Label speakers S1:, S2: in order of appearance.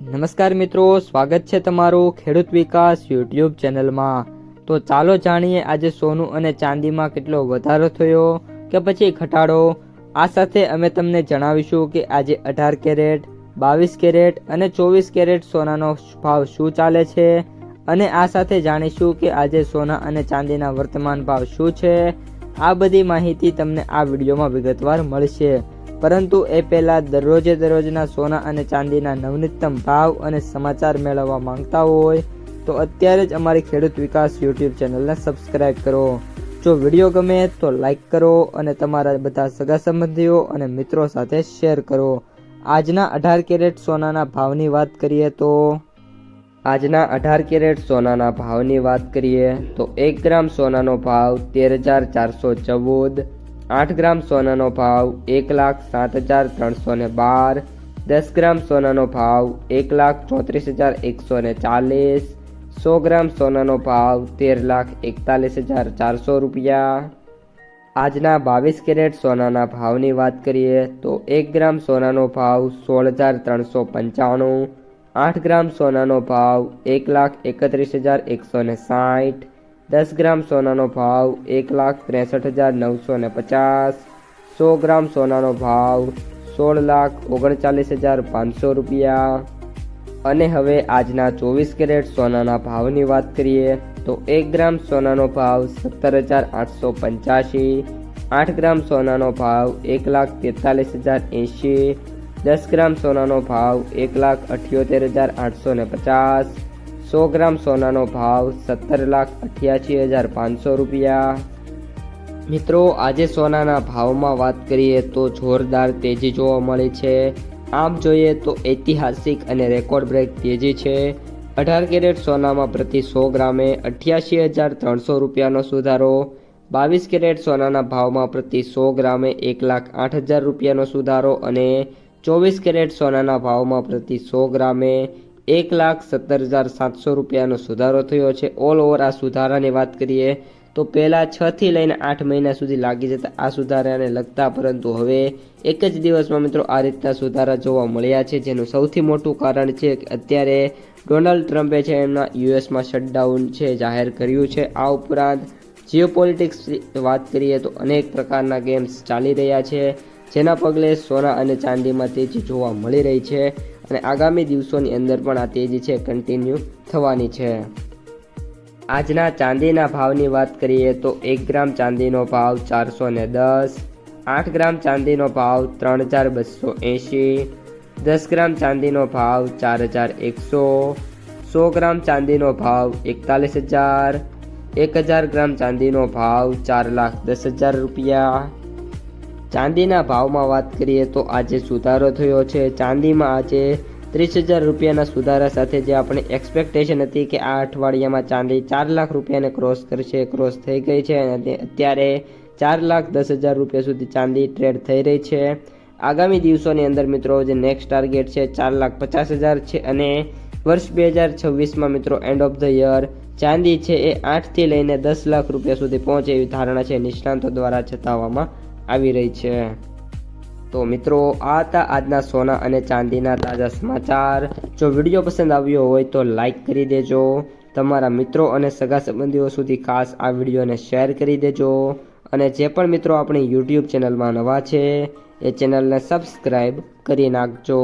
S1: નમસ્કાર મિત્રો, સ્વાગત છે તમારું ખેડૂત વિકાસ યુટ્યુબ ચેનલમાં। તો ચાલો જાણીએ આજે સોનું અને ચાંદીમાં કેટલો વધારો થયો કે પછી ઘટાડો। આ સાથે અમે તમને જણાવીશું કે આજે 18 કેરેટ, 22 કેરેટ અને 24 કેરેટ સોનાનો ભાવ શું ચાલે છે અને આ સાથે જાણીશું કે આજે સોના અને ચાંદીના વર્તમાન ભાવ શું છે। આ બધી માહિતી તમને આ વિડીયોમાં વિગતવાર મળશે, પરંતુ એ પહેલાં દરરોજના સોના અને ચાંદીના નવનીતમ ભાવ અને સમાચાર મેળવવા માંગતા હોય તો અત્યારે જ અમારી ખેડૂત વિકાસ યુટ્યુબ ચેનલને સબસ્ક્રાઈબ કરો। જો વિડીયો ગમે તો લાઈક કરો અને તમારા બધા સગા સંબંધીઓ અને મિત્રો સાથે શેર કરો। આજના 18 કેરેટ સોનાના ભાવની વાત કરીએ તો આજના 18 કેરેટ સોનાના ભાવની વાત કરીએ તો 1 ગ્રામ સોનાનો ભાવ 13,414, 8 ગ્રામ સોનાનો ભાવ 1,07,312, 10 ગ્રામ સોનાનો ભાવ 1,34,140, 100 ગ્રામ સોનાનો ભાવ 13,41,400 રૂપિયા। આજના 22 કેરેટ સોનાના ભાવની વાત કરીએ તો 1 ગ્રામ સોનાનો ભાવ 16,395, 8 ગ્રામ સોનાનો ભાવ 1,31,160, 10 ગ્રામ સોનાનો ભાવ 1,63,950, 100 ગ્રામ સોનાનો ભાવ 16,39,500 રૂપિયા। અને હવે આજના 24 કેરેટ સોનાના ભાવની વાત કરીએ તો 1 ગ્રામ સોનાનો ભાવ 17,885, 8 ગ્રામ સોનાનો ભાવ 1,43,080, 10 ગ્રામ સોનાનો ભાવ 1,78,850, 100 ગ્રામ સોનાનો ભાવ 17,88,500 રૂપિયા। મિત્રો, આજે સોનાના ભાવમાં વાત કરીએ તો જોરદાર તેજી જોવા મળી છે। આમ જોઈએ તો ઐતિહાસિક અને રેકોર્ડ બ્રેક તેજી છે। 18 કેરેટ સોનામાં પ્રતિ 100 ગ્રામે 88,300 રૂપિયાનો સુધારો, 22 કેરેટ સોનાના ભાવમાં પ્રતિ 100 ગ્રામે 1,08,000 રૂપિયાનો સુધારો અને 24 કેરેટ સોનાના ભાવમાં પ્રતિ 100 ગ્રામે 1,17,700 રૂપિયાનો સુધારો થયો છે। ઓલ ઓવર આ સુધારાની વાત કરીએ તો પહેલાં 6 થી લઈને 8 મહિના સુધી લાગી જતા આ સુધારાને લગતા, પરંતુ હવે એક જ દિવસમાં મિત્રો આ રીતના સુધારા જોવા મળ્યા છે, જેનું સૌથી મોટું કારણ છે કે અત્યારે ડોનાલ્ડ ટ્રમ્પે છે એમના યુએસમાં શટડાઉન છે જાહેર કર્યું છે। આ ઉપરાંત જીઓપોલિટિક્સ વાત કરીએ તો અનેક પ્રકારના ગેમ્સ ચાલી રહ્યા છે, જેના પગલે સોના અને ચાંદીમાં તેજી જોવા મળી રહી છે અને આગામી દિવસોની અંદર પણ આ તેજી છે કન્ટિન્યુ થવાની છે। આજના ચાંદીના ભાવની વાત કરીએ તો 1 ગ્રામ ચાંદીનો ભાવ 410, 8 ગ્રામ ચાંદીનો ભાવ 3,280, 10 ગ્રામ ચાંદીનો ભાવ 4,100, 100 ગ્રામ ચાંદીનો ભાવ 41,000, 1,000 ગ્રામ ચાંદીનો ભાવ 4,10,000 રૂપિયા। ચાંદીના ભાવમાં વાત કરીએ તો આજે સુધારો થયો છે। ચાંદીમાં આજે 30,000 રૂપિયાના સુધારા સાથે જે આપણે એક્સપેક્ટેશન હતી કે આ અઠવાડિયામાં ચાંદી 4 લાખ રૂપિયાને ક્રોસ કરશે, ક્રોસ થઈ ગઈ છે અને અત્યારે 4,10,000 રૂપિયા સુધી ચાંદી ટ્રેડ થઈ રહી છે। આગામી દિવસોની અંદર મિત્રો જે નેક્સ્ટ ટાર્ગેટ છે 4,50,000 છે અને વર્ષ 2026માં મિત્રો એન્ડ ઓફ ધ યર ચાંદી છે એ 8 થી લઈને 10 લાખ રૂપિયા સુધી પહોંચે એવી ધારણા છે નિષ્ણાંતો દ્વારા જતાવવામાં આવી રહી છે। તો મિત્રો, આ હતા આજના સોના અને ચાંદીના તાજા સમાચાર। જો વિડીયો પસંદ આવ્યો હોય તો લાઈક કરી દેજો, તમારા મિત્રો અને સગા સંબંધીઓ સુધી ખાસ આ વિડીયોને શેર કરી દેજો અને જે પણ મિત્રો આપણી યુટ્યુબ ચેનલમાં નવા છે એ ચેનલને સબસ્ક્રાઈબ કરી નાખજો।